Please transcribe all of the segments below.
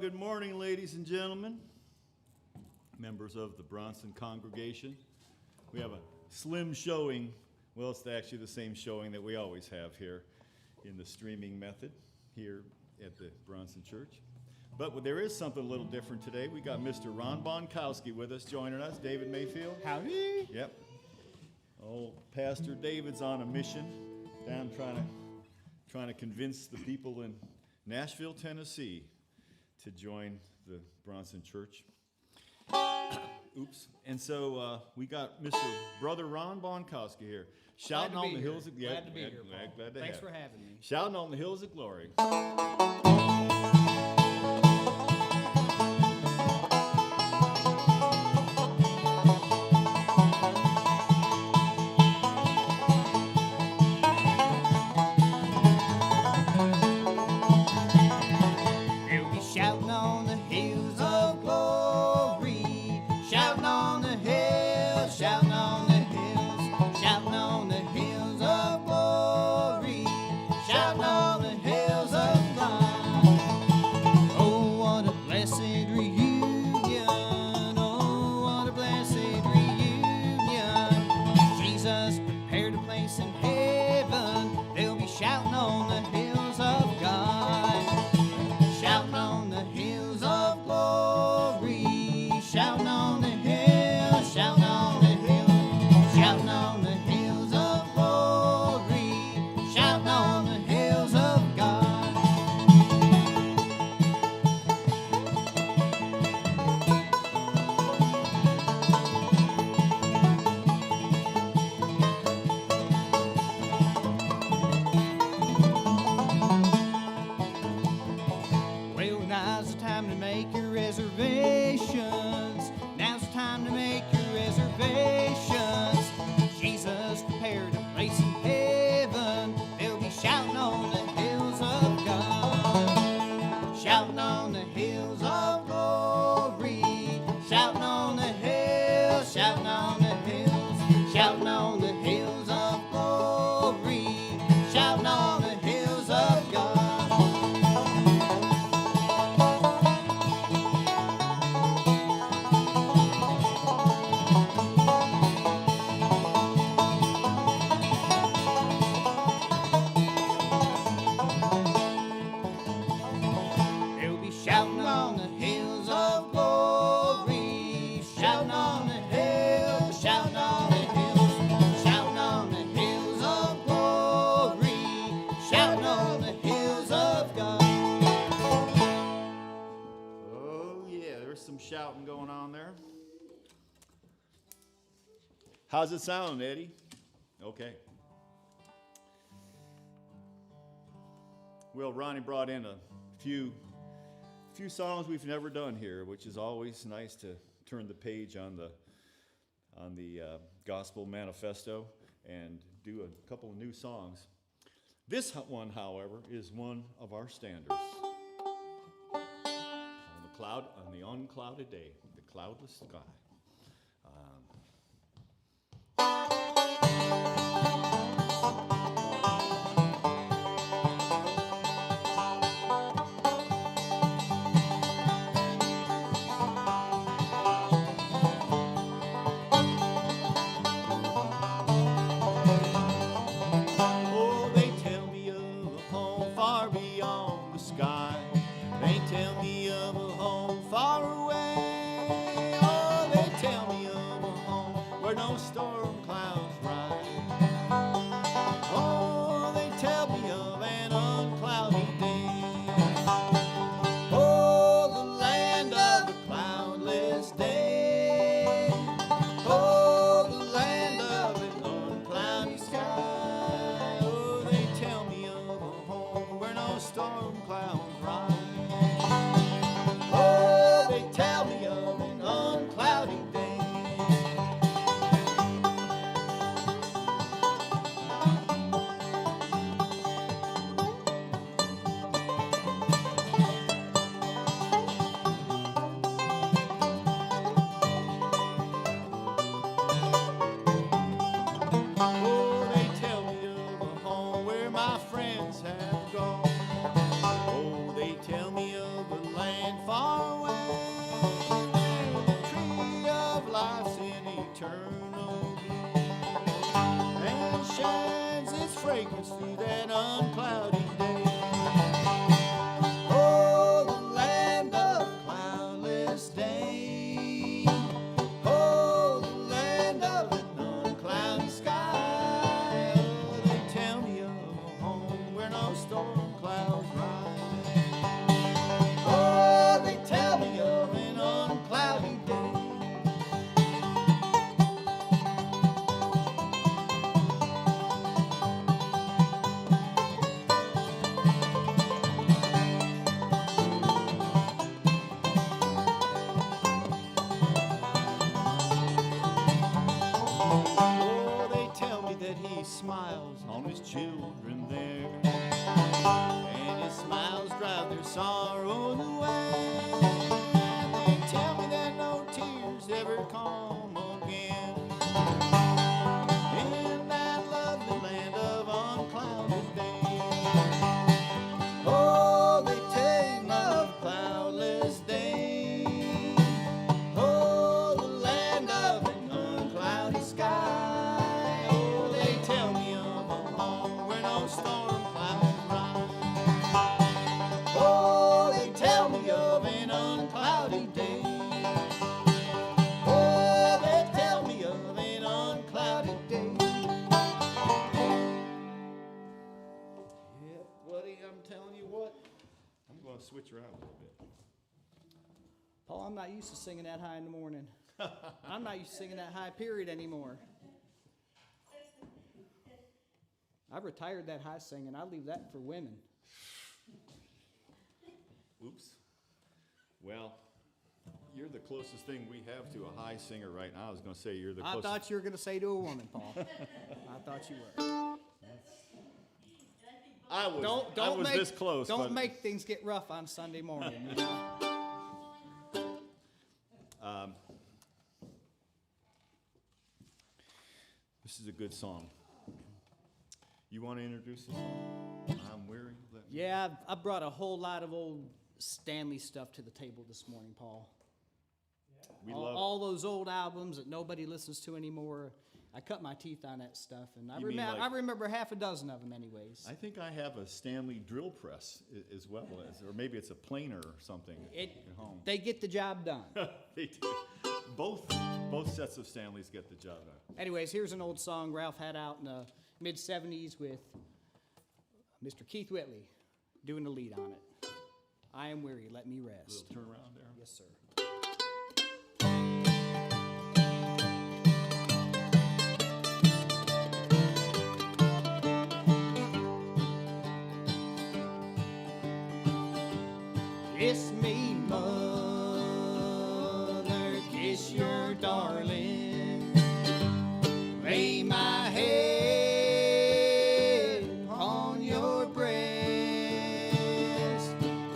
Good morning, ladies and gentlemen, members of the Bronson congregation. We have a slim showing. Well, it's actually the same showing that we always have here in the streaming method here at the Bronson Church. But there is something a little different today. We got Mr. Ron Bonkowski with us, joining us. David Mayfield. Howdy. Yep. Oh, Pastor David's on a mission down trying to convince the people in Nashville, Tennessee to join the Bronson Church. Oops. And so we got Mr. Brother Ron Bonkowski here, shouting on the hills of glory. Glad to be here, Paul. Thanks for having me. Shouting on the hills of glory. Shouting going on there. How's it sound, Eddie? Okay. Well, Ronnie brought in a few songs we've never done here, which is always nice to turn the page on the gospel manifesto and do a couple of new songs. This one, however, is one of our standards. On the unclouded day, the cloudless sky. fragrance through that unclouded day. Oh, the land of cloudless day. Oh, the land of an unclouded sky. Oh, they tell me of a home where no storm clouds rise. Oh, they tell me of an unclouded day. Oh, they tell me that he smiles on his children there, and his smiles drive their sorrows away. They tell me that no tears ever come again in that lovely land of unclouded day. Oh, they tell me of cloudless day. Oh, the land of an unclouded sky. Oh, they tell me of a home where no storm clouds rise. Oh, they tell me of an unclouded day. Oh, they tell me of an unclouded day. Yeah, buddy, I'm telling you what, I'm going to switch around a little bit. Paul, I'm not used to singing that high in the morning. I'm not used to singing that high period anymore. I've retired that high singing. I leave that for women. Oops. Well, you're the closest thing we have to a high singer right now. I was going to say you're the I closest. thought you were going to say to a woman, Paul. I thought you were. I was Don't make, this close. Don't but, make things get rough on Sunday morning. You know? This is a good song. You want to introduce the song? I'm weary. Yeah, I brought a whole lot of old Stanley stuff to the table this morning, Paul. We all, love all those old albums that nobody listens to anymore. I cut my teeth on that stuff, and You mean like- I remember half a dozen of them anyways. I think I have a Stanley drill press as well as, or maybe it's a planer or something at home. They get the job done. They do. Both sets of Stanleys get the job done. Anyways, here's an old song Ralph had out in the mid-'70s with Mr. Keith Whitley doing the lead on it. I am weary, let me rest. Little turn around there. Yes, sir. Kiss me, mother, kiss your darling. Lay my head upon your breast.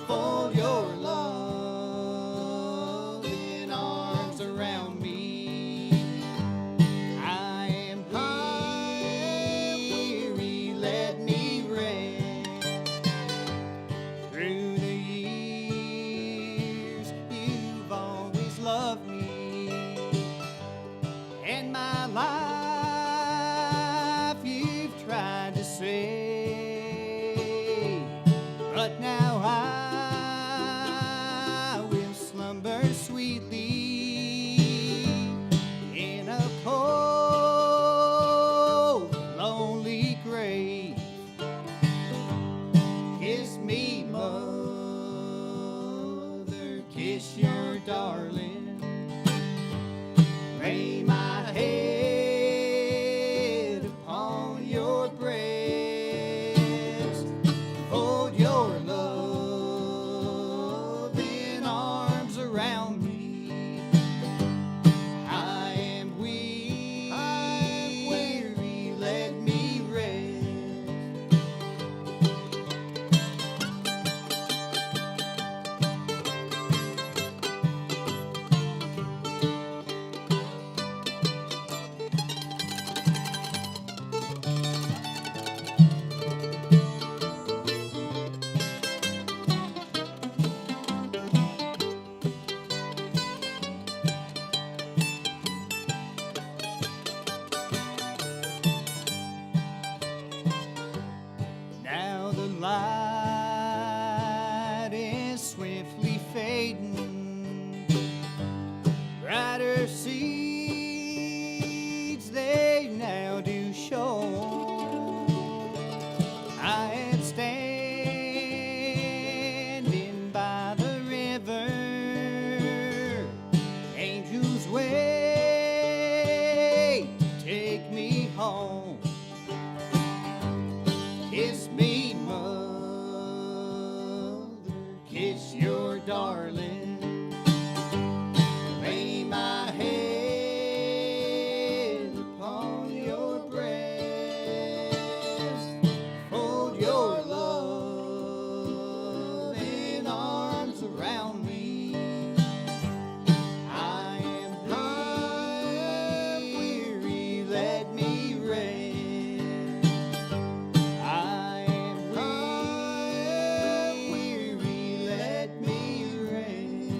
Fold your loving arms around me. I am weary, let me rest. Through the years, you've always loved me. their seeds they now do show. I am standing by the river, angels wait to take me home. Kiss me, mother, kiss your darling. Lay my head upon your breast. Fold your loving arms around me. I am weary, let me rest. I am weary, let me rest.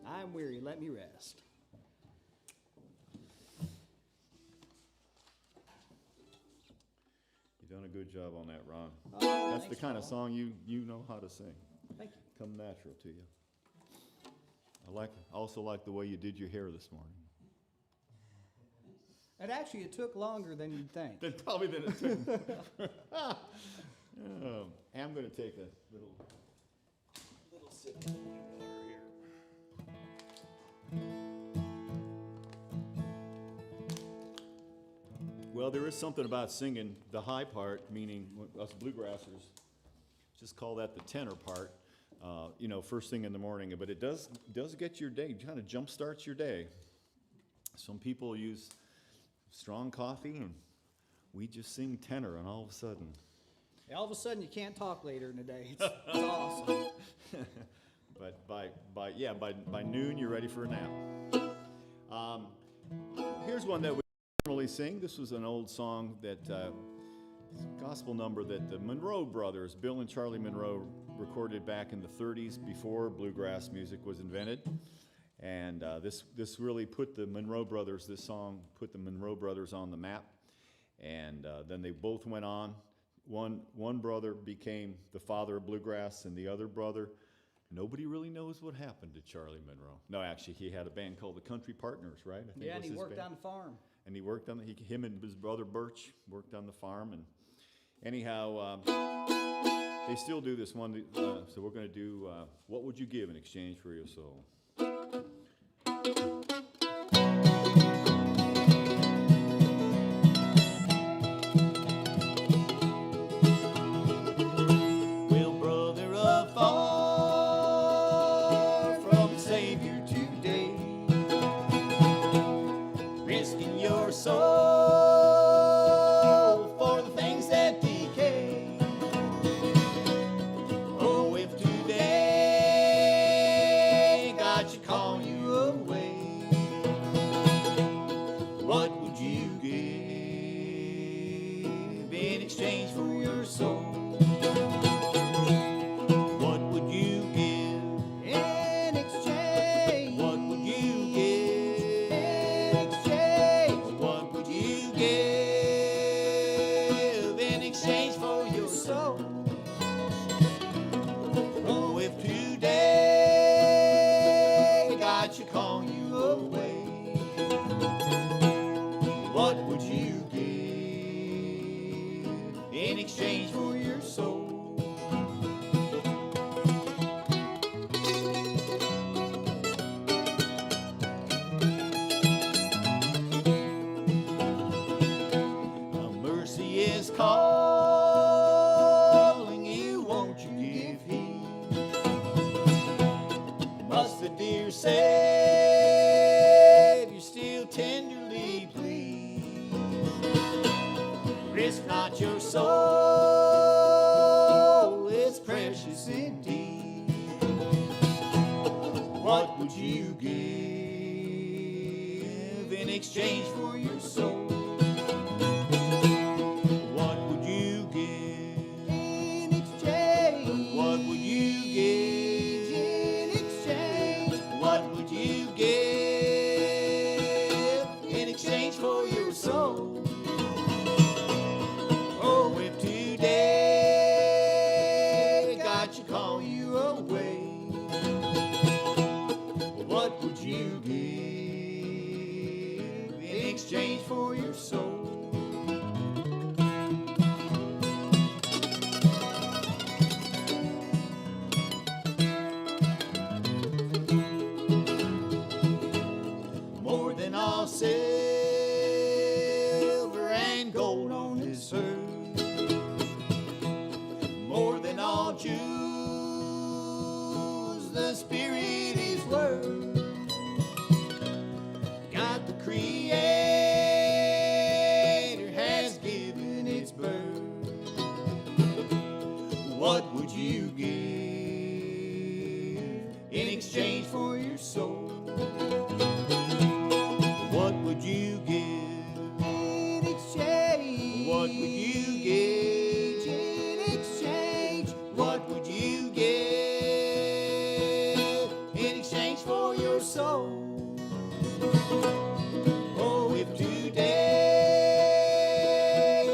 I am weary, let me rest. You've done a good job on that, Ron. Oh, That's the thanks, kind of Paul. song you know how to sing. Thank you. Come natural to you. I also like the way you did your hair this morning. And actually, it took longer than you'd think. Then probably than it took. Oh, I'm going to take a little sip of water here. Well, there is something about singing the high part, meaning us bluegrassers just call that the tenor part. First thing in the morning, but it does get your day, kind of jump starts your day. Some people use strong coffee, and we just sing tenor, and all of a sudden, All of a sudden, you can't talk later in the day. It's awesome. but by noon you're ready for a nap. Here's one that we normally sing. This was an old song that gospel number that the Monroe brothers, Bill and Charlie Monroe, recorded back in the 30s before bluegrass music was invented. And this really put the Monroe brothers, this song put the Monroe brothers on the map. And then they both went on. One brother became the father of bluegrass, and the other brother, nobody really knows what happened to Charlie Monroe. No, actually, he had a band called the Country Partners, right? I think Yeah, was and he his worked band. on the farm. And he worked on him and his brother Birch worked on the farm. And anyhow, they still do this one. So we're going to do "What Would You Give in Exchange for Your Soul?" Well, brother, afar from the Savior today, risking your soul for the things that decay. Oh, if today God should call you away, what would you give in exchange for your soul? What would you give In exchange. What would you give? In exchange. What would you give in exchange for your soul? Oh, if today God should call you away, what would you give in exchange for your soul? Mercy is calling you, won't you give heed? Must the dear Savior still tenderly plead? Risk not your soul, it's precious indeed. What would you give in exchange for your soul? What would you give? In exchange. What would you give? In exchange. What would you give in exchange for your soul? Oh, if today God should call you away, away, what would you give in exchange for your soul? More than all silver and gold on this earth, more than all jewels, the Spirit is worth. God the Creator has given its birth. What would you give in exchange for your soul? What would you give in exchange? What would you give in exchange? What would you give in exchange for your soul? Oh, if today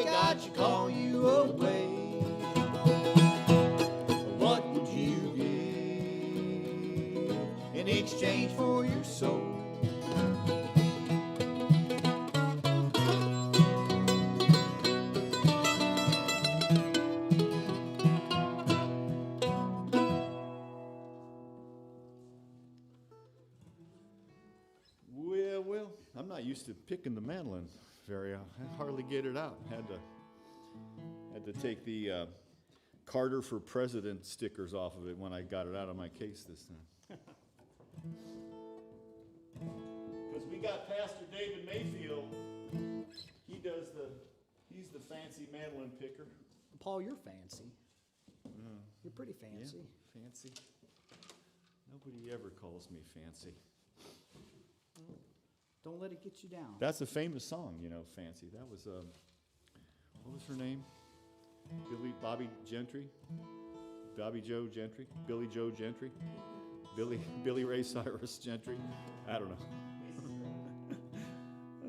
God should call you away, what would you give in exchange for your soul? Well, I'm not used to picking the mandolin very. I hardly get it out. Had to take the Carter for President stickers off of it when I got it out of my case this time. Because we got Pastor David Mayfield. He's the fancy mandolin picker. Paul, you're fancy. You're pretty fancy. Yeah, fancy. Nobody ever calls me fancy. Don't let it get you down. That's a famous song, Fancy. That was, what was her name? Bobby Gentry? Bobby Joe Gentry? Billy Joe Gentry? Billy Ray Cyrus Gentry? I don't know.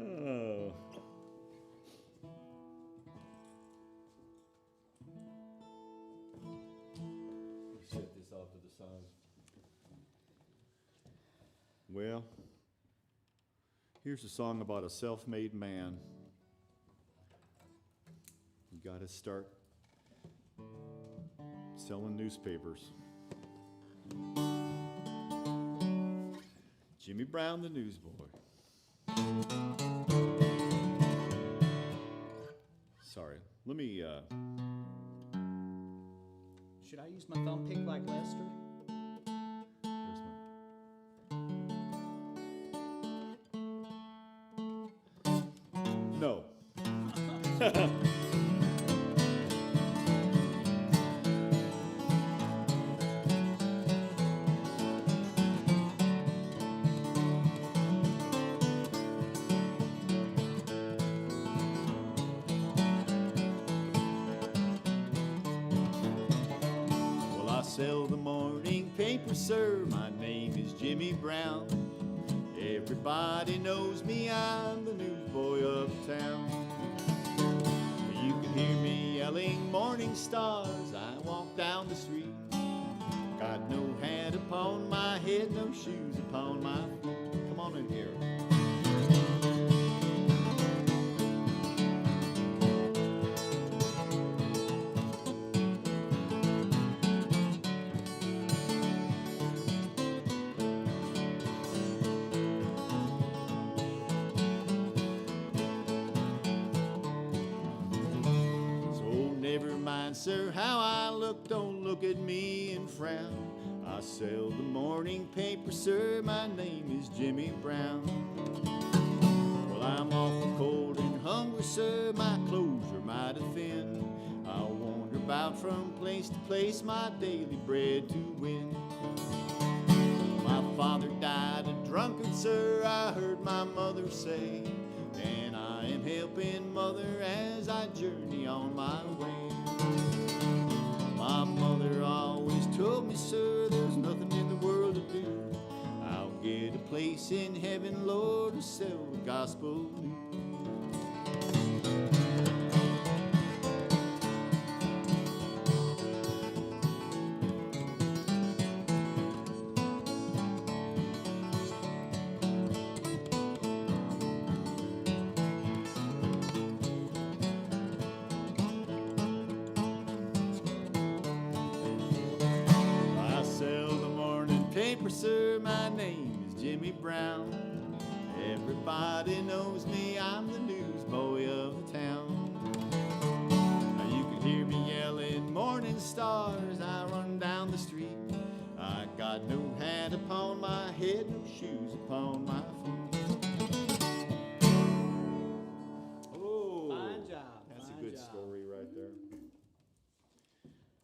Oh. Set this off to the side. Well, here's a song about a self-made man. You got to start selling newspapers. Jimmy Brown, the newsboy. Sorry, let me, Should I use my thumb pick like Lester? No. Well, I sell the morning paper, sir. My name is Jimmy Brown. Everybody knows me, I'm the newsboy of town. You can hear me yelling morning stars. I walk down the street. Got no hat upon my head, no shoes upon my feet. Come on in here. Sir, how I look, don't look at me and frown. I sell the morning paper, sir, my name is Jimmy Brown. Well, I'm awful cold and hungry, sir, my clothes are mighty thin. I wander about from place to place, my daily bread to win. My father died a drunkard, sir, I heard my mother say, and I am helping mother as I journey on my way. My mother always told me, sir, there's nothing in the world to do. I'll get a place in heaven, Lord, to sell the gospel news. paper, sir, my name is Jimmy Brown. Everybody knows me, I'm the newsboy of the town. Now you can hear me yelling, morning stars, I run down the street. I got no hat upon my head, no shoes upon my feet. Oh, Fine job. that's fine a good job. story right there.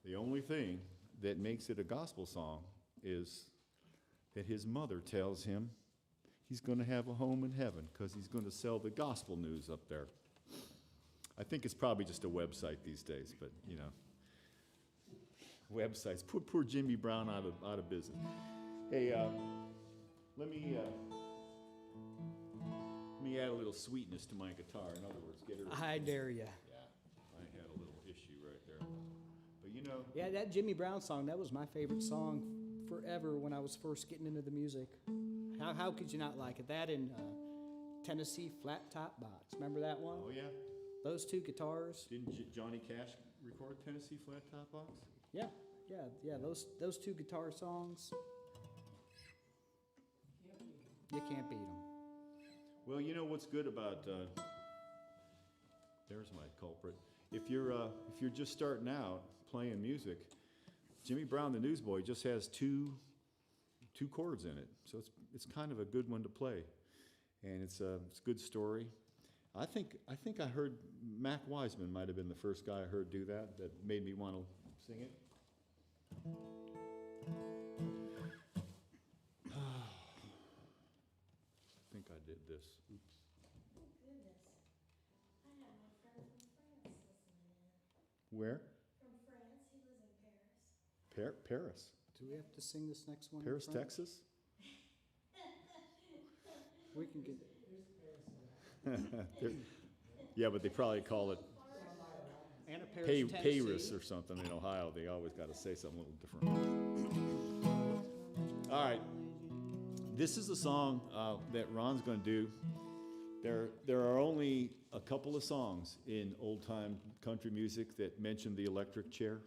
The only thing that makes it a gospel song is that his mother tells him he's going to have a home in heaven because he's going to sell the gospel news up there. I think it's probably just a website these days, but you know, websites. Poor Jimmy Brown out of business. Hey, let me add a little sweetness to my guitar. In other words, get her. I dare ya. Yeah, I had a little issue right there. But you know. Yeah, that Jimmy Brown song, that was my favorite song forever when I was first getting into the music. How could you not like it? That and Tennessee Flat Top Box. Remember that one? Oh yeah. Those two guitars. Didn't Johnny Cash record Tennessee Flat Top Box? Yeah. Those two guitar songs. You can't beat them. Well, you know what's good about there's my culprit. If you're just starting out playing music, Jimmy Brown the Newsboy just has two chords in it, so it's kind of a good one to play, and it's a good story. I think I heard Mac Wiseman might have been the first guy I heard do that made me want to sing it. I think I did this. Oops. Goodness. I have my friend from France listening in. Where? From France, he lives in Paris. Paris. Do we have to sing this next one? in Paris, front? Texas? We can get. Yeah, but they probably call it Anna Paris, Paris Tennessee. or something in Ohio. They always got to say something a little different. All right. This is a song that Ron's going to do. There are only a couple of songs in old-time country music that mention the electric chair.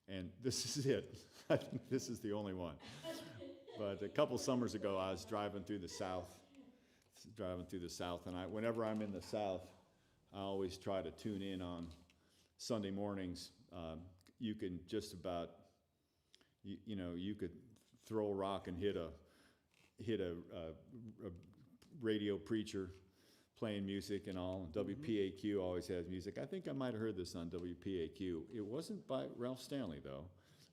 And this is it. I think this is the only one. But a couple summers ago, I was driving through the South, and whenever I'm in the South, I always try to tune in on Sunday mornings. You can just about, you could throw a rock and hit a radio preacher playing music and all. WPAQ always has music. I think I might have heard this on WPAQ. It wasn't by Ralph Stanley, though,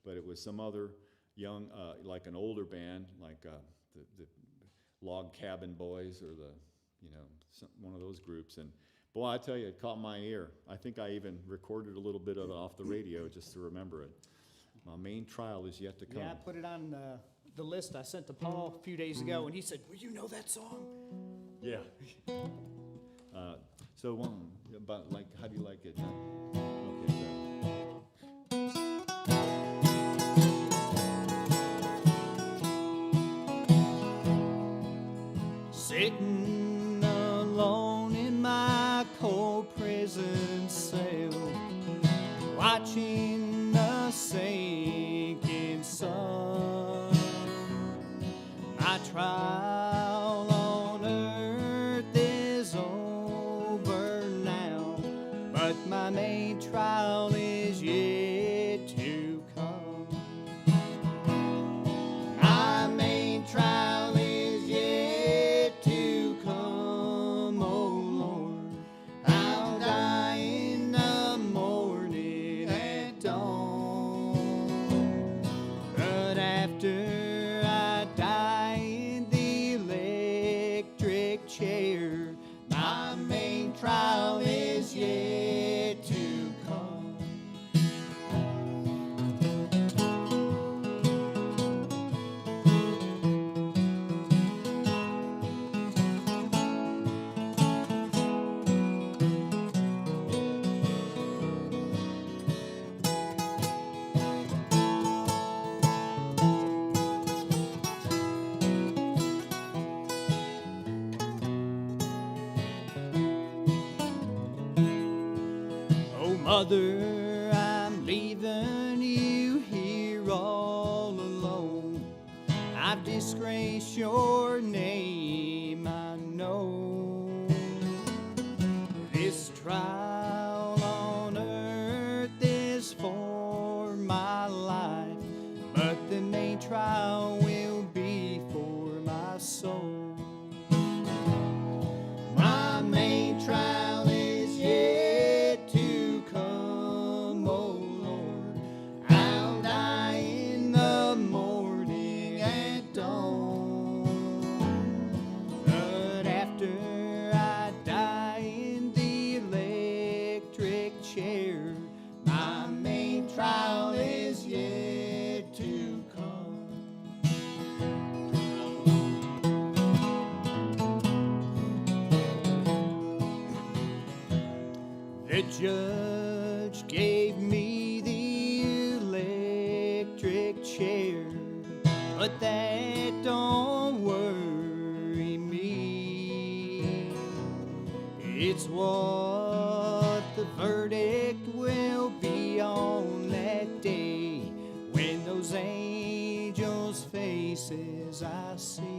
but it was some other young, like an older band, like the Log Cabin Boys or one of those groups. And boy, I tell you, it caught my ear. I think I even recorded a little bit of it off the radio just to remember it. My main trial is yet to come. Yeah, I put it on the list I sent to Paul a few days ago, and he said, "Well, you know that song?" Yeah. So about like, how do you like it? Okay, so. Sitting alone in my cold prison cell, watching the sinking sun. My trial on earth is over now, but my main trial is yet to come. My main trial is yet to come, oh Lord. I'll die in the morning at dawn. But after I die in the electric chair, my main trial is yet to come. Oh, Mother, I'm leaving you here all alone. I've disgraced your name, I know. This trial on earth is for my life, but the main trial will be for my soul. My main trial is yet to come, oh Lord. I'll die in the morning at dawn. But after I die in the electric chair, my main trial is yet to come. The judge gave me the electric chair, but that don't worry me. It's what the verdict will be on that day, when those angels' faces I see.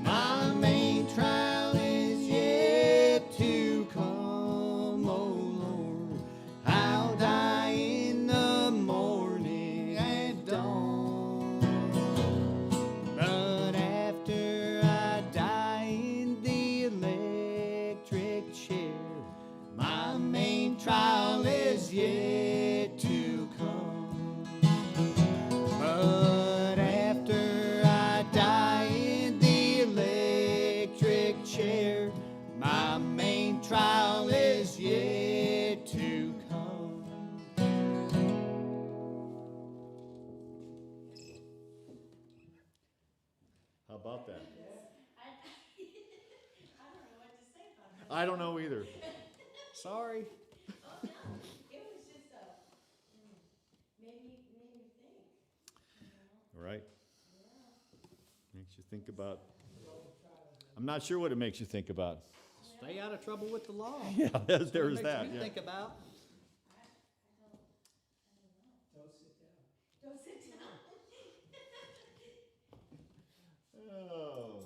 My main trial is yet to come, oh Lord. I'll die in the morning at dawn. But after I die in the electric chair, my main trial is yet to come. But after I die in the electric chair, my main trial is yet to come. How about that? I don't know what to say about that. I don't know either. Sorry. Oh, no, it was just made me think, you know? All right? Yeah. Makes you think about. I'm not sure what it makes you think about. Stay out of trouble with the law. Yeah, there's What it that. makes you Yeah. think about. Don't sit down. Oh.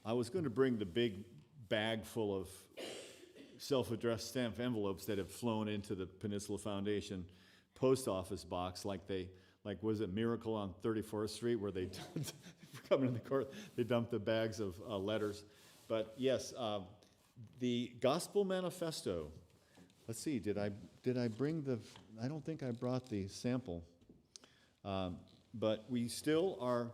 I was going to bring the big bag full of self-addressed stamped envelopes that have flown into the Peninsula Foundation post office box, like was it Miracle on 34th Street, where they coming to the court, they dumped the bags of letters. But yes, the Gospel Manifesto. Let's see, did I bring the? I don't think I brought the sample. But we still are,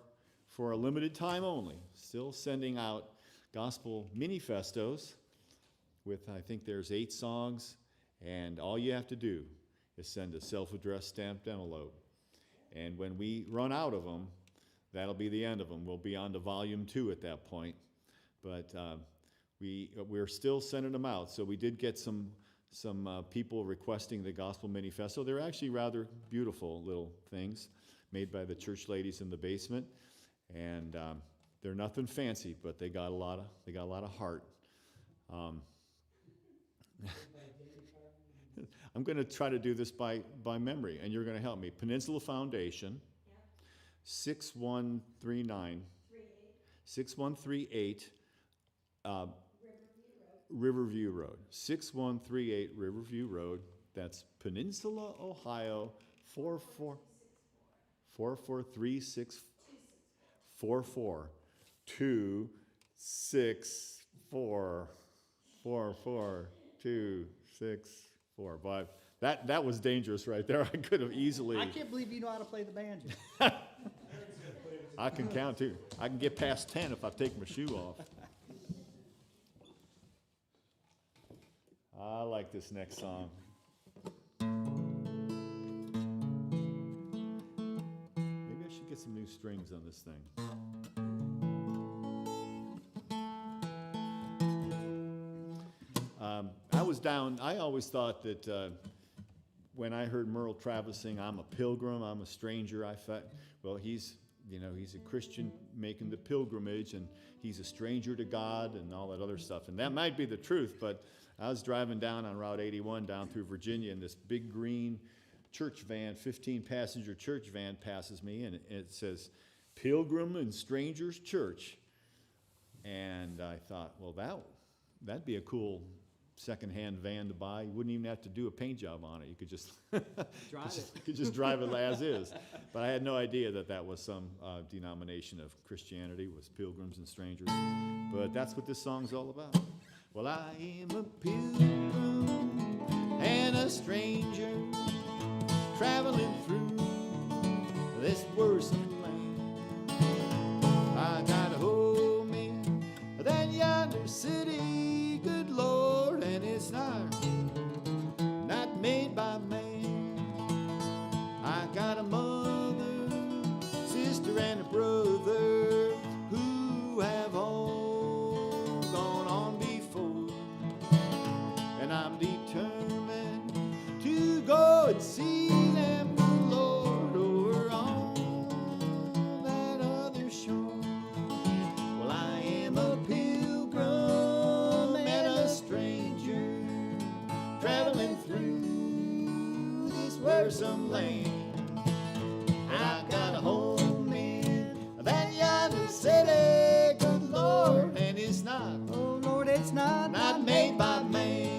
for a limited time only, still sending out gospel manifestos with, I think there's 8 songs, and all you have to do is send a self-addressed stamped envelope. And when we run out of them, that'll be the end of them. We'll be on to volume 2 at that point. But we're still sending them out. So we did get some people requesting the gospel manifesto. They're actually rather beautiful little things made by the church ladies in the basement, and they're nothing fancy, but they got a lot of heart. I'm going to try to do this by memory, and you're going to help me. Peninsula Foundation, 6139, 6138 Riverview Road. 6138 Riverview Road. That's Peninsula, Ohio, 44264. But that was dangerous right there. I could have easily. I can't believe you know how to play the banjo. I can count too. I can get past 10 if I take my shoe off. I like this next song. Maybe I should get some new strings on this thing. I was down. I always thought that when I heard Merle Travis sing, "I'm a pilgrim, I'm a stranger," I thought, well, he's a Christian making the pilgrimage, and he's a stranger to God and all that other stuff. And that might be the truth, but I was driving down on Route 81 down through Virginia, and this big green church van, 15-passenger church van passes me, and it says, Pilgrim and Strangers Church. And I thought, well, that'd be a cool second-hand van to buy. You wouldn't even have to do a paint job on it. You could just Drive it. you could just drive it as is. But I had no idea that was some denomination of Christianity, was Pilgrims and Strangers. But that's what this song's all about. Well, I am a pilgrim and a stranger, traveling through this worrisome land. I got a home in that yonder city, good Lord, and it's not made by man. I got a mother, sister, and a brother who have all gone on before, and I'm determined to go and see them, good Lord, over on that other shore. Well, I am a pilgrim and a stranger, traveling through this wearisome land. I got a home in that yonder city, good Lord, and it's not, Oh Lord, it's not made by man.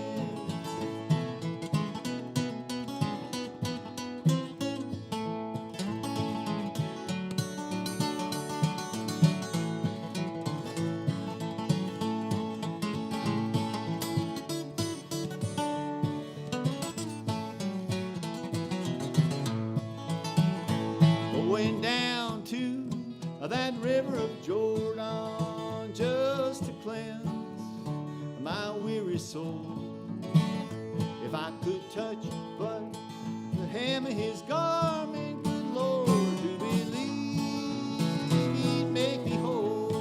Going down to that river of Jordan just to cleanse my weary soul. If I could touch but the hem of his garment, good Lord, to believe he'd make me whole.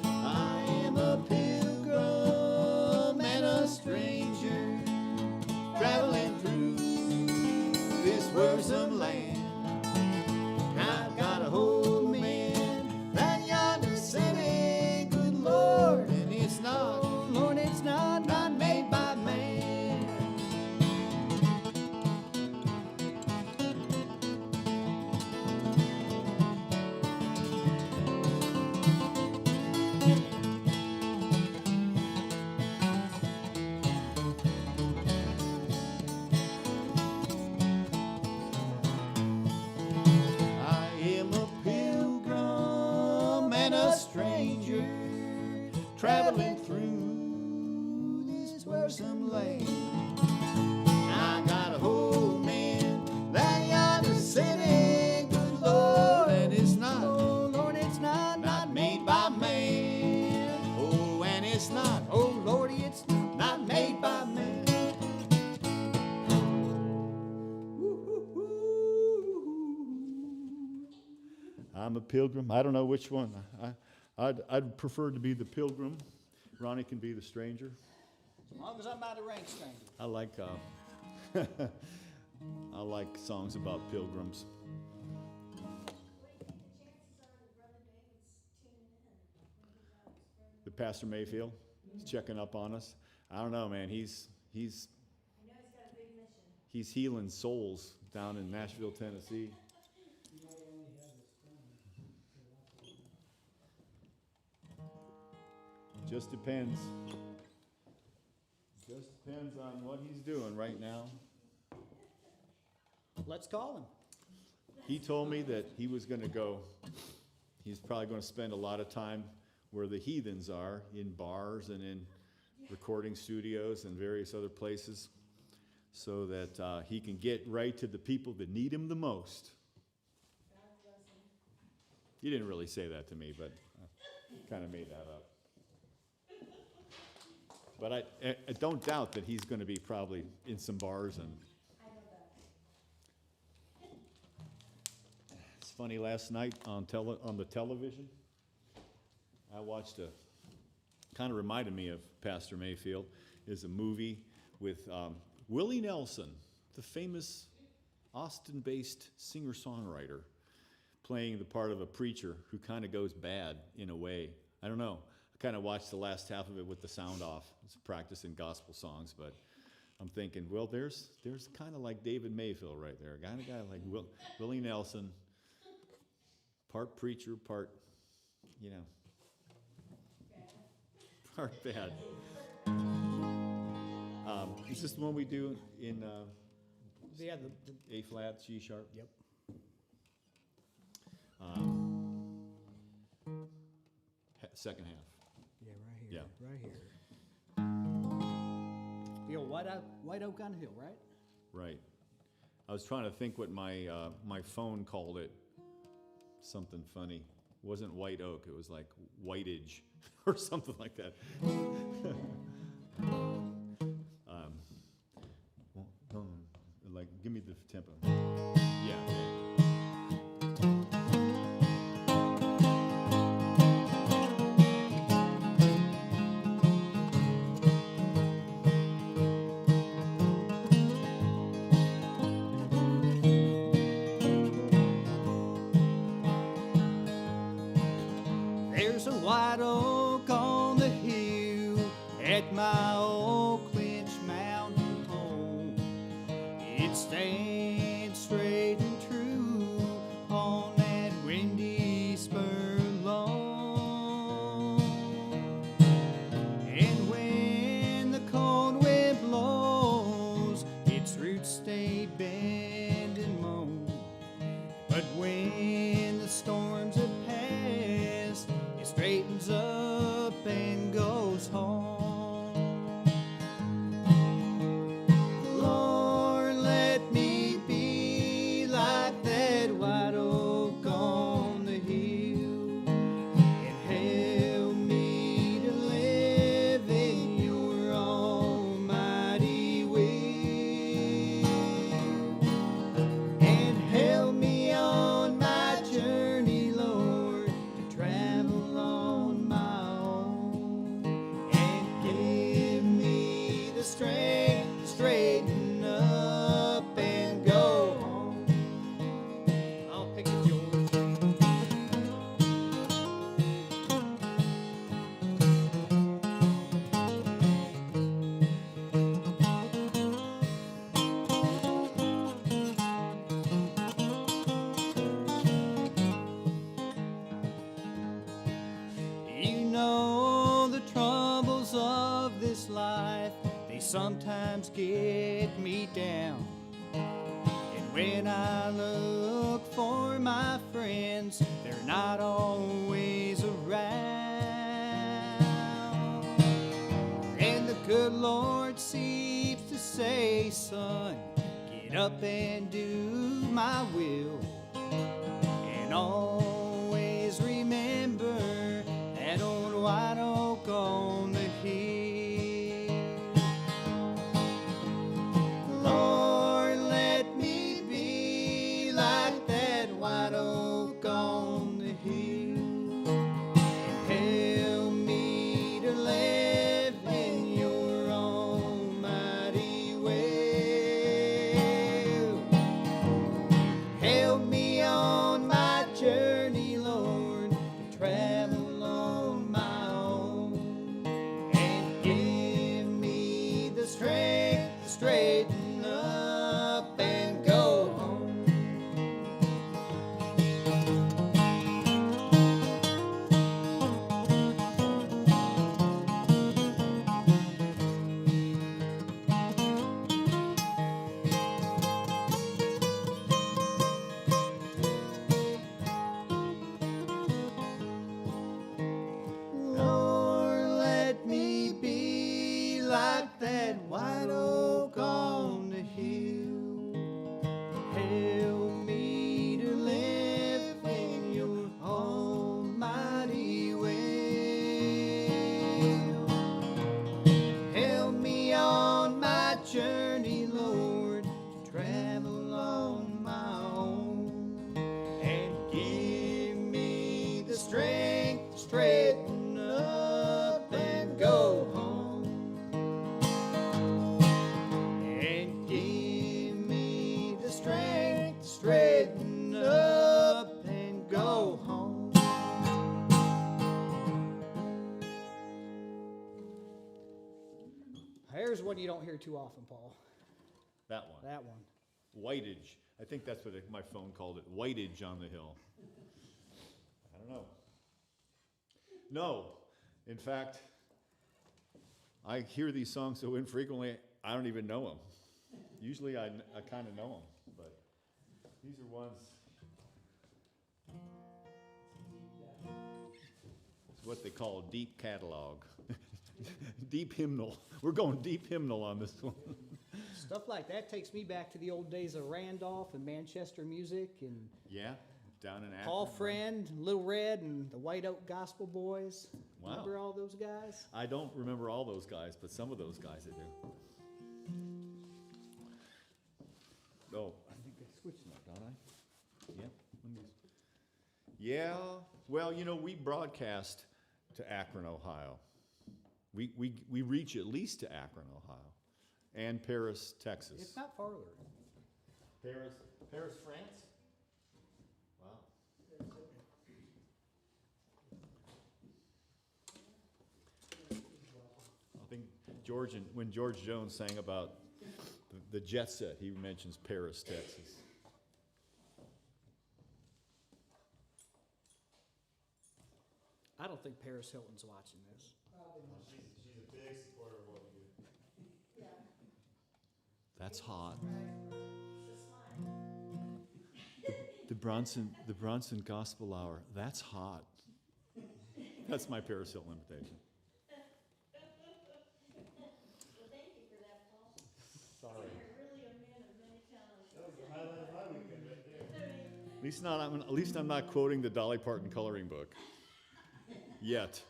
I am a pilgrim and a stranger, traveling through this wearisome land. I got a home in that yonder city, good Lord, and it's not, Oh Lord, it's not made by man. I am a pilgrim and a stranger, traveling through this wearisome land. I got a home in that yonder city, good Lord, and it's not, Oh Lord, it's not made by man. Oh, and it's not, Oh Lordy, it's not made by man. I'm a pilgrim. I don't know which one. I'd prefer to be the pilgrim. Ronnie can be the stranger. as long as I'm not a rank stranger. I like I like songs about pilgrims. What do you think the chances are that Brother David's tuning in when he does? The Pastor Mayfield is checking up on us. I don't know, man. He's I know he's got a big mission. he's healing souls down in Nashville, Tennessee. Just depends. Just depends on what he's doing right now. Let's call him. He told me that he was going to go, he's probably going to spend a lot of time where the heathens are, in bars and in recording studios and various other places, so that he can get right to the people that need him the most. God bless him. He didn't really say that to me, but I kind of made that up. But I don't doubt that he's going to be probably in some bars. And I know that. it's funny, last night on the television, I watched kind of reminded me of Pastor Mayfield, is a movie with Willie Nelson, the famous Austin-based singer-songwriter, playing the part of a preacher who kind of goes bad in a way. I don't know. kind of watched the last half of it with the sound off. It's practicing gospel songs, but I'm thinking, well, there's kind of like David Mayfield right there, kind of guy like Willie Nelson, part preacher, part, you know, part bad. Is this the one we do in Yeah, A flat, G sharp? yep. Second half. Yeah, right here. Yeah. Right here. The old White Oak on Hill, right? Right. I was trying to think what my my phone called it. Something funny. It wasn't white oak. It was like whiteage or something like that. Like, give me the tempo. Yeah. There's a white oak on the hill at my Oak Ridge Mountain home. It stands straight and true on that windy spur lawn. And when the cold wind blows, its roots stay bent and mown. But when the storms have passed, it straightens up and goes home. Lord, let me be like that white oak on the hill, and help me to live in your almighty will, and help me on my journey, Lord, to travel on my own, and give me the strength to straighten up and go home. I'll pick it, George. You know the troubles of this life, they sometimes get me down. And when I look for my friends, they're not always around. And the good Lord seems to say, son, get up and do my will. And always remember that old white oak on the hill. Lord, let me be like that white oak on the hill, and help me to live in your almighty will. Help me on my journey, Lord, to travel on my own, and one you don't hear too often, Paul. That one. That one. Whiteage. I think that's what my phone called it. Whiteage on the hill. I don't know. No. In fact, I hear these songs so infrequently, I don't even know them. Usually I kind of know them, but these are ones. It's what they call a deep catalog. Deep hymnal. We're going deep hymnal on this one. Stuff like that takes me back to the old days of Randolph and Manchester music and Yeah, down in Akron. Paul Friend, Little Red, and the White Oak Gospel Boys. Wow. Remember all those guys? I don't remember all those guys, but some of those guys I do. Oh, I think I switched now, don't I? Yep. Yeah. Well, you know, we broadcast to Akron, Ohio. We reach at least to Akron, Ohio, and Paris, Texas. It's not farther. Paris, France? Wow. I think when George Jones sang about the jet set, he mentions Paris, Texas. I don't think Paris Hilton's watching this. She's a big supporter of what we do. Yeah. That's hot. It's a smile. The Bronson Gospel Hour. That's hot. That's my Paris Hilton invitation. Well, thank you for that, Paul. Sorry. You're really a man of many talents. That was the highlight of my weekend right there. At least I'm not quoting the Dolly Parton coloring book. Yet.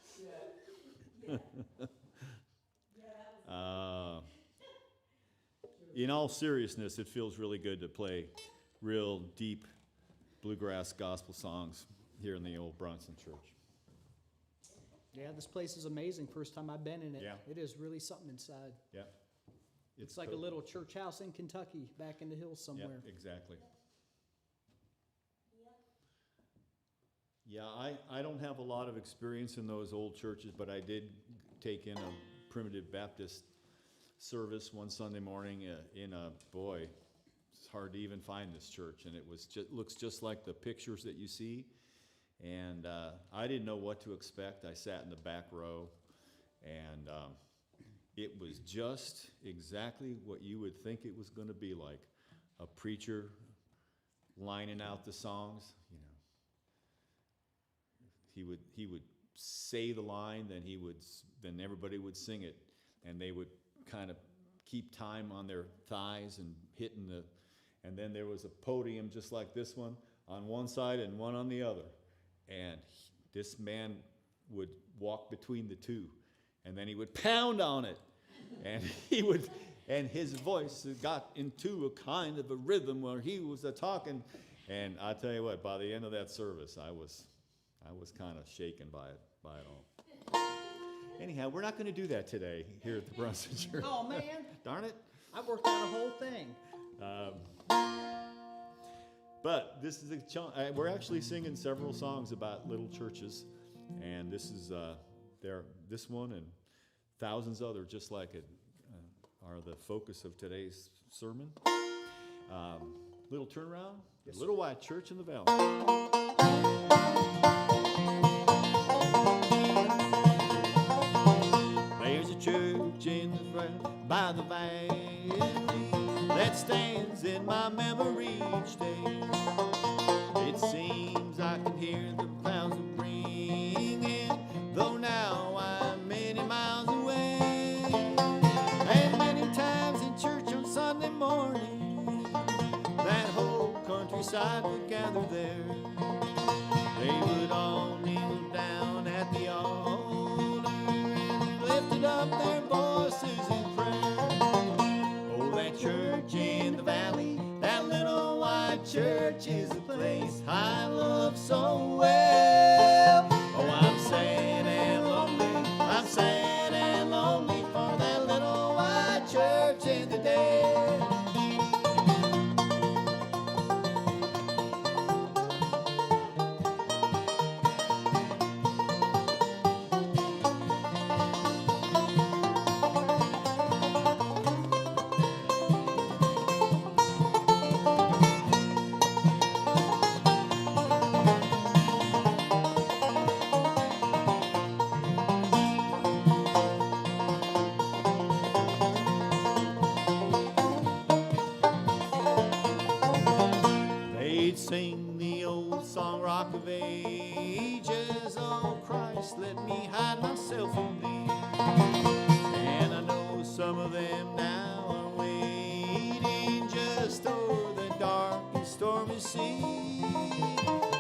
In all seriousness, it feels really good to play real deep bluegrass gospel songs here in the old Bronson Church. Yeah, this place is amazing. First time I've been in it. Yeah. It is really something inside. Yeah. It's like a little church house in Kentucky, back in the hills somewhere. Yeah, exactly. Yeah, I don't have a lot of experience in those old churches, but I did take in a primitive Baptist service one Sunday morning boy, it's hard to even find this church, and looks just like the pictures that you see. And I didn't know what to expect. I sat in the back row, and it was just exactly what you would think it was going to be like. A preacher lining out the songs, you know. He would say the line, then everybody would sing it, and they would kind of keep time on their thighs and and then there was a podium just like this one on one side and one on the other, and this man would walk between the two, and then he would pound on it, and and his voice got into a kind of a rhythm where he was talking, and I tell you what, by the end of that service, I was kind of shaken by it all. Anyhow, we're not going to do that today here at the Bronson Church. Oh, man. Darn it. I worked out a whole thing. But this is we're actually singing several songs about little churches, and this is this one and thousands other just like it are the focus of today's sermon. Little turnaround, Yes, Little White Church in the Valley. There's a church in the front by the valley that stands in my memory each day. It seems I can hear the bells ringing, though now I'm many miles away. And many times in church on Sunday morning, that whole countryside would gather there. They would all kneel down at the altar and lifted up their voices in prayer. Oh, that church in the valley, that little white church is the place I love so well. Oh, I'm sad and lonely, I'm sad and lonely for that little white church in the day. strong rock of ages. Oh Christ, let me hide myself in thee. And I know some of them now are waiting just over the dark and stormy sea.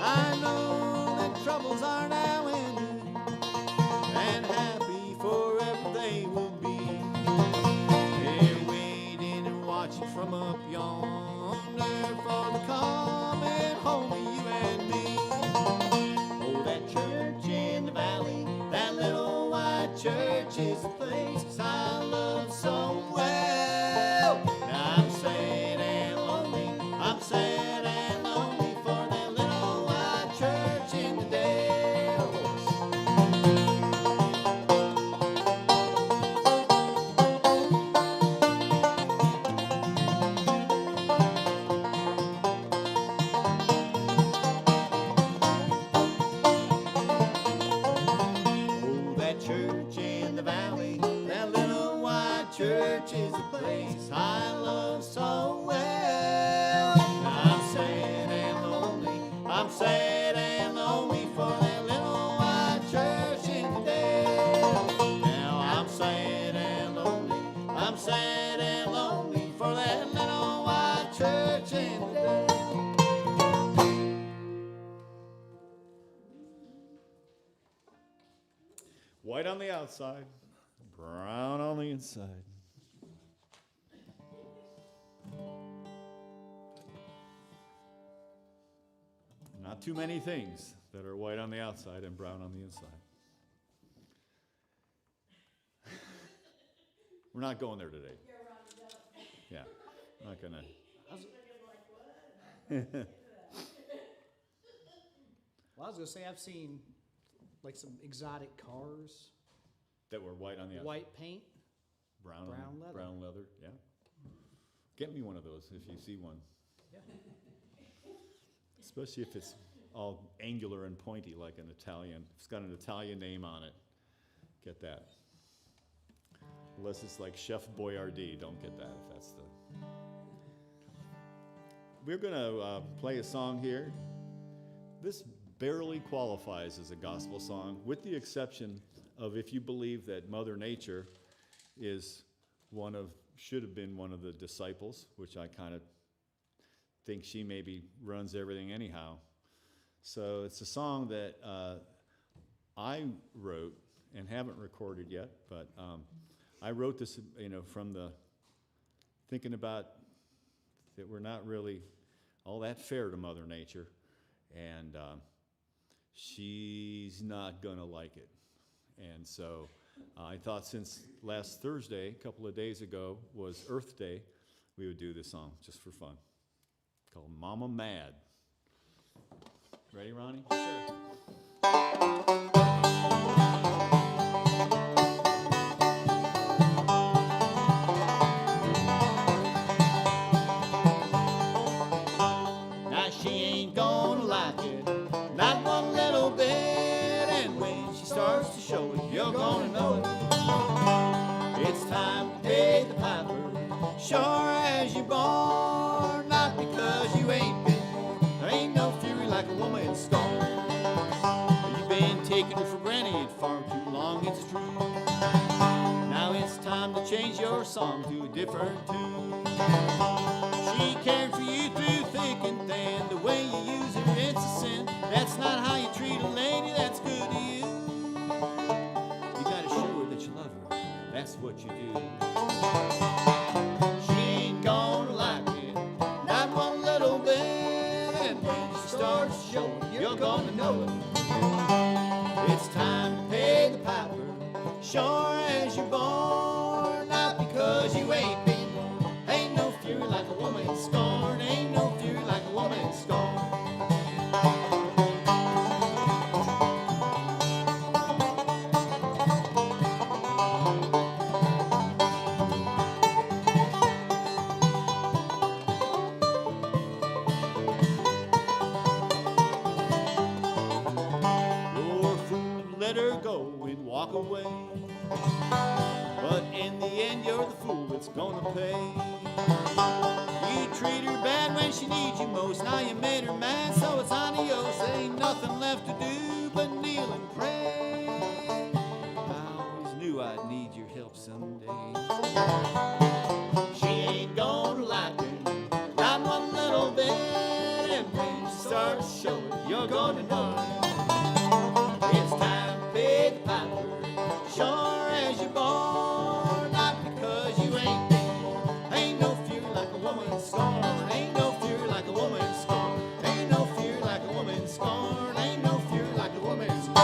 I know that troubles are now ended, and happy forever they will be. They're waiting and watching from up yonder for the coming home of you and me. Oh, that church in the valley, that little white church is the place I love so well. Now I'm sad and lonely, I'm sad and lonely for that little white church in the Dells. Oh, that church in the valley, that little white church is the place I love so well. I'm sad and lonely, I'm sad and lonely for that little white church in the Dale. Now I'm sad and lonely, I'm sad and lonely for that little white church in the Dale. White on the outside, brown on the inside. Not too many things that are white on the outside and brown on the inside. We're not going there today. Yeah, not gonna. Well, I was gonna say I've seen like some exotic cars, That were white on the outside. white paint. Brown leather. Brown leather, yeah. Get me one of those if you see one. Yeah. Especially if it's all angular and pointy like an Italian. If it's got an Italian name on it, get that. Unless it's like Chef Boyardee, don't get that if that's the... We're gonna play a song here. This barely qualifies as a gospel song, with the exception of if you believe that Mother Nature is should have been one of the disciples, which I kind of think she maybe runs everything anyhow. So it's a song that I wrote and haven't recorded yet, but I wrote this, from the thinking about that we're not really all that fair to Mother Nature, and she's not gonna like it. And so I thought since last Thursday, a couple of days ago, was Earth Day, we would do this song just for fun. Called Mama Mad. Ready, Ronnie? Sure. Now she ain't gonna like it, not one little bit. And when she starts to show it, you're gonna know it. It's time to pay the piper, sure as you're born. Not because you ain't been born, there ain't no fury like a woman scorned. You've been taking her for granted far too long, it's true. Now it's time to change your song to a different tune. She cared for you through thick and thin. The way you use her, it's a sin. That's not how you treat a lady that's good to you. You gotta show her that you love her. That's what you do. She ain't gonna like it, not one little bit. And when she starts to show it, you're gonna know it. It's time to pay the piper, sure as you're born. Not because you ain't been born. Ain't no fury like a woman scorned. Ain't no fury like a woman scorned. You're a fool, let her go and walk away. But in the end, you're the fool that's gonna pay. You treat her bad when she needs you most. Now you made her mad, so it's adios. Ain't nothing left to do but kneel and pray. I always knew I'd need your help someday. She ain't gonna like it, not one little bit. And when she starts showing, you're gonna know it's time to pay the piper, sure as you're born. Not because you ain't born. Ain't no fear like a woman scorned. Ain't no fear like a woman scorned. Ain't no fear like a woman scorned. Ain't no fear like a woman scorned.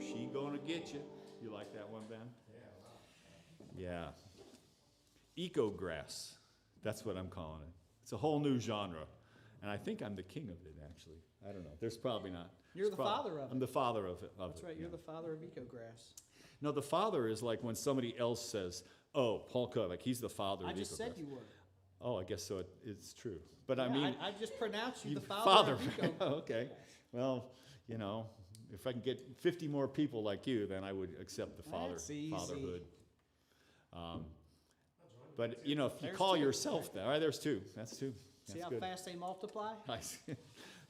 She gonna get you. You like that one, Ben? Yeah. Eco-grass. That's what I'm calling it. It's a whole new genre. And I think I'm the king of it, actually. I don't know. There's probably not. You're It's the father of I'm it. the father of it. That's right, you're the father of Ecograss. No, the father is like when somebody else says, oh, Paul Cook, like he's the father I of just said Eco-grass. you were. Oh, I guess so. It's true. But I Yeah, mean, I just pronounced you you the father of Eco. Oh, okay. Well, you know, if I can get 50 more people like you, then I would accept the That's easy. fatherhood. But you know, if you There's call two. yourself that, all right, there's two. That's two. See That's how good. fast they multiply?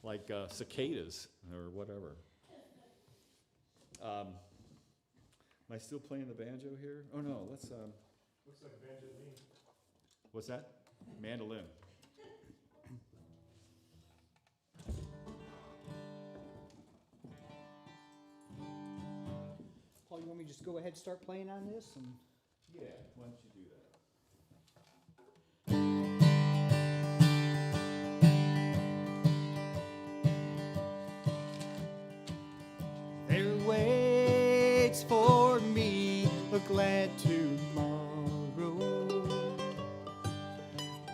Like cicadas or whatever. Am I still playing the banjo here? Oh no, let's. Looks like a banjo to me. What's that? Mandolin. Paul, you want me to just go ahead and start playing on this? And Yeah, why don't you do that? There waits for me a glad tomorrow,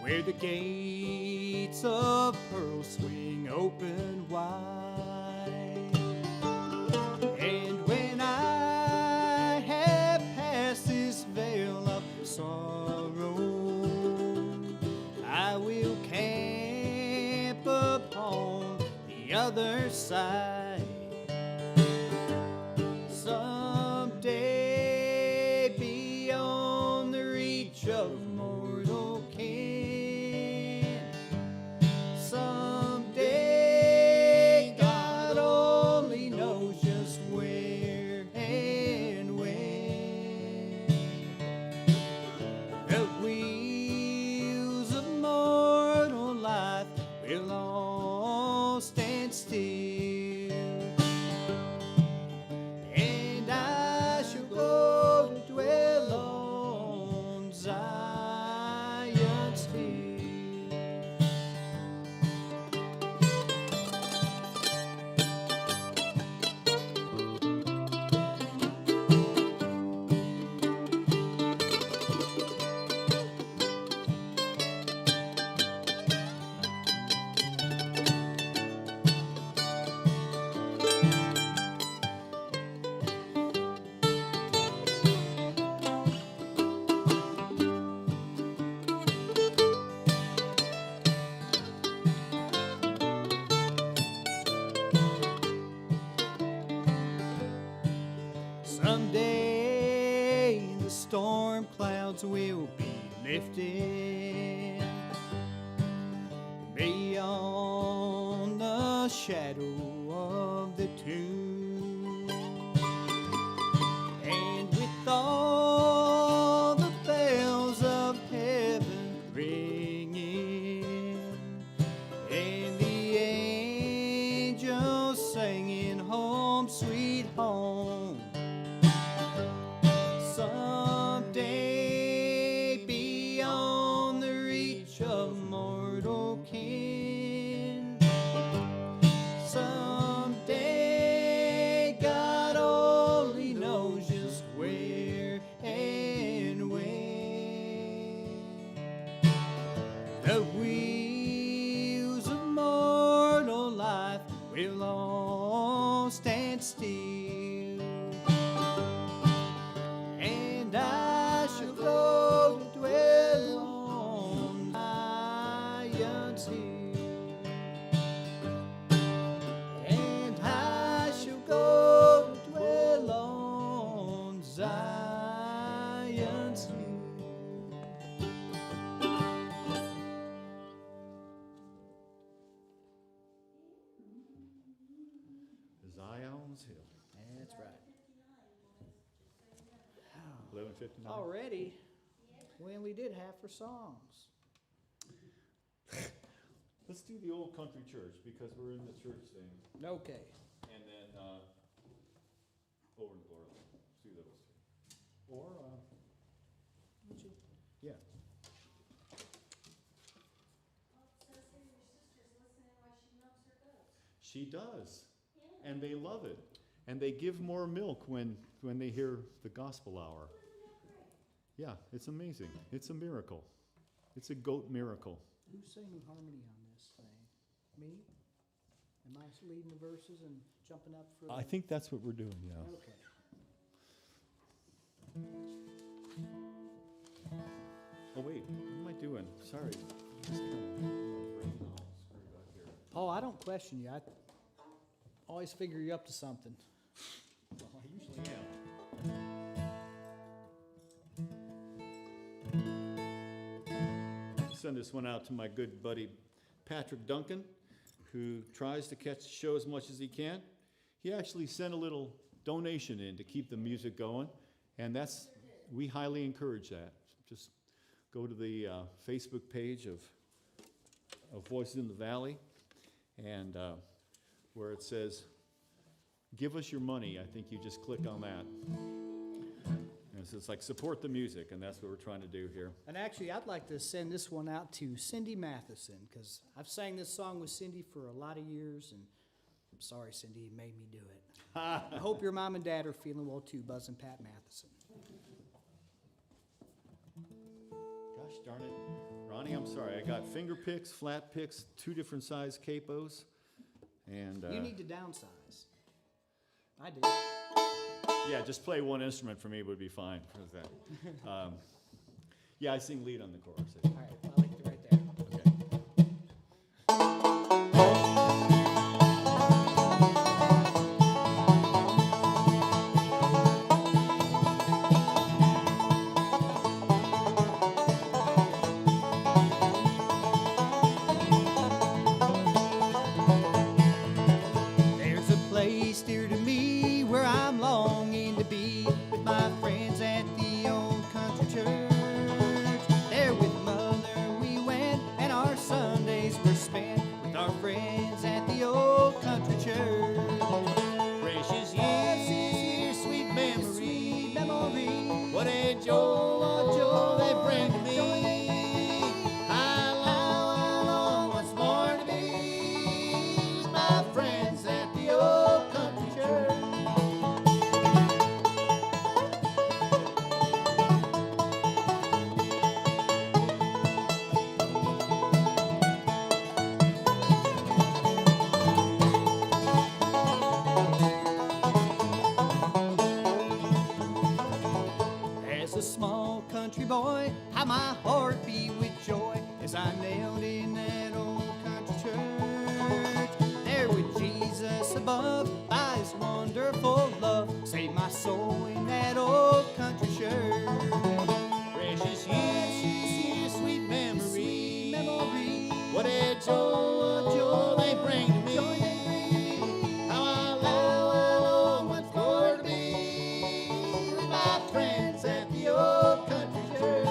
where the gates of pearl swing open wide. And when I have passed this veil of sorrow, I will camp upon the other side. Someday beyond the reach of mortal ken. Someday God only knows just where and when. The wheels of mortal life will all stand still, and I shall go to dwell on Zion's hill. Someday the storm clouds will be lifted beyond the shadow of the tomb, and with all the bells of heaven ringing, and the angels singing home sweet home. Someday beyond the reach of mortal ken. Someday God only knows just where and when. The wheels of mortal life will all stand still, and I shall go to dwell on Zion's hill, and I shall go to dwell on Zion's hill. Zion's Hill. That's right. 11:59. Already, we only did half our songs. Let's do the old country church because we're in the church thing. Okay. And then over in Florida. Let's do those two. Or, Would you- yeah. She does. And they love it. And they give more milk when they hear the gospel hour. Yeah, it's amazing. It's a miracle. It's a goat miracle. Who's singing harmony on this thing? Me? Am I leading the verses and jumping up for? I think that's what we're doing, yeah. Okay. Oh, wait, what am I doing? Sorry. Just kinda, my brain all screwed up here. Paul, I don't question you. I always figure you up to something. Well, I usually am. Send this one out to my good buddy Patrick Duncan, who tries to catch the show as much as he can. He actually sent a little donation in to keep the music going, and we highly encourage that. Just go to the Facebook page of Voices in the Valley, and where it says, "Give us your money," I think you just click on that. And so it's like support the music, and that's what we're trying to do here. And actually, I'd like to send this one out to Cindy Matheson, because I've sang this song with Cindy for a lot of years, and I'm sorry, Cindy, you made me do it. I hope your mom and dad are feeling well too, Buzz and Pat Matheson. Gosh darn it. Ronnie, I'm sorry. I got finger picks, flat picks, 2 different size capos, and You need to downsize. I do. yeah, just play one instrument for me would be fine. How's that? Yeah, I sing lead on the chorus. All right, I like it right there. Okay. There's a place dear to me where I'm longing to be with my friends at the old country church. There with Mother we went, and our Sundays were spent with our friends at the old country church. Precious years, sweet memory, what a joy they bring to me. I long once more to be with my friends at the old country church. As a small country boy, how my heart beat with joy as I knelt in that old country church. There with Jesus above, by his wonderful love, saved my soul in that old country church. Precious years, sweet memory, what a joy they bring to me. How I long once more to be with my friends at the old country church.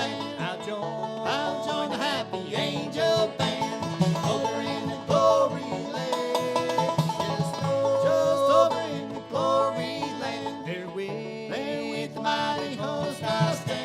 land. I'll join the happy angel band over in the glory land. Just over in the glory land. There with the mighty host I stand.